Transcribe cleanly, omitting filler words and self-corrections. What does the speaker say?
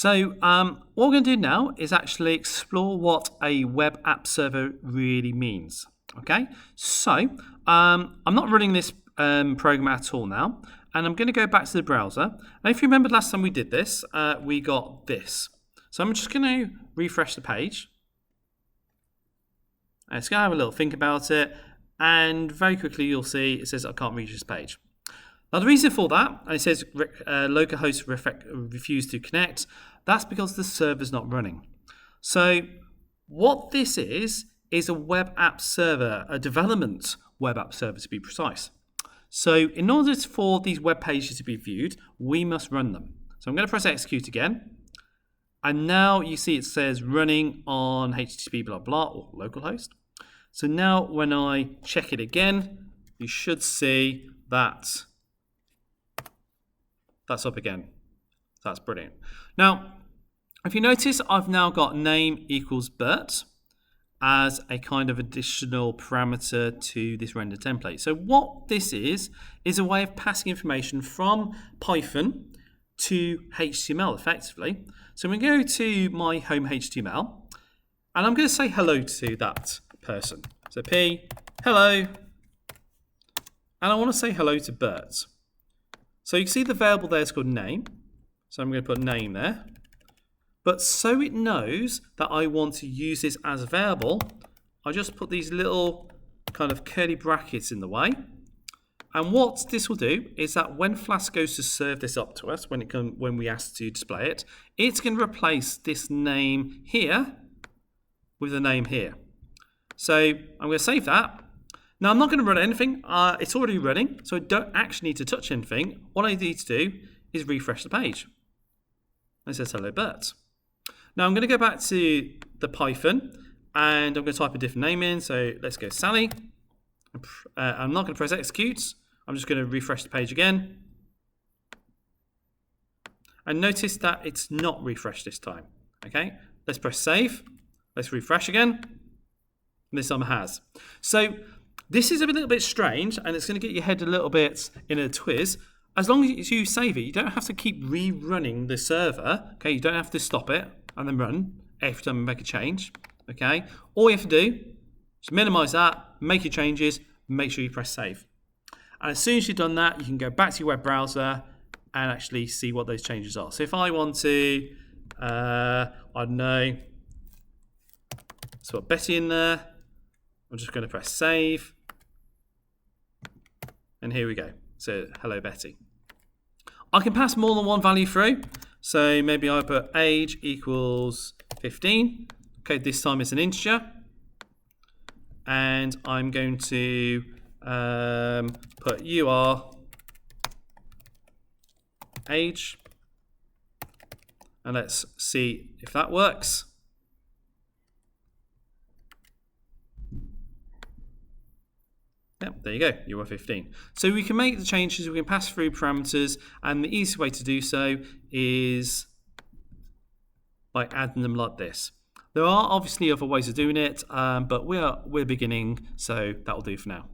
So what we're going to do now is actually explore what a web app server really means. Okay, so I'm not running this program at all now, and I'm going to go back to the browser. Now, if you remember last time we did this, we got this. So I'm just going to refresh the page. And it's going to have a little think about it, and very quickly you'll see it says I can't reach this page. Now the reason for that, and it says localhost refused to connect, that's because the server's not running. So what this is a web app server, a development web app server to be precise. So in order for these web pages to be viewed, we must run them. So I'm going to press execute again. And now you see it says running on HTTP blah blah or localhost. So now when I check it again, you should see that that's up again. That's brilliant. Now, if you notice, I've now got name equals Bert as a kind of additional parameter to this render template. So what this is a way of passing information from Python to HTML effectively. So I'm going to go to my home HTML, and I'm going to say hello to that person. So P, hello, and I want to say hello to Bert. So you can see the variable there is called name. So I'm going to put name there. But so it knows that I want to use this as a variable, I just put these little kind of curly brackets in the way. And what this will do is that when Flask goes to serve this up to us, when we ask to display it, it's going to replace this name here with the name here. So I'm going to save that. Now I'm not going to run anything. It's already running, so I don't actually need to touch anything. What I need to do is refresh the page. It says hello Bert. Now I'm going to go back to the Python, and I'm going to type a different name in. So let's go Sally. I'm not going to press execute. I'm just going to refresh the page again. And notice that it's not refreshed this time. Okay, let's press save. Let's refresh again. And this time it has. So this is a little bit strange, and it's going to get your head a little bit in a twist. As long as you save it, you don't have to keep rerunning the server. Okay, you don't have to stop it and then run every time you make a change. Okay, all you have to do is minimize that, make your changes, make sure you press save. And as soon as you've done that, you can go back to your web browser and actually see what those changes are. So if I want to, I don't know, let's put Betty in there. I'm just going to press save. And here we go. So hello Betty. I can pass more than one value through. So maybe I put age equals 15. Okay, this time it's an integer. And I'm going to put you are age. And let's see if that works. Yep, there you go, you are 15. So we can make the changes, we can pass through parameters, and the easiest way to do so is by adding them like this. There are obviously other ways of doing it, but we're beginning, so that will do for now.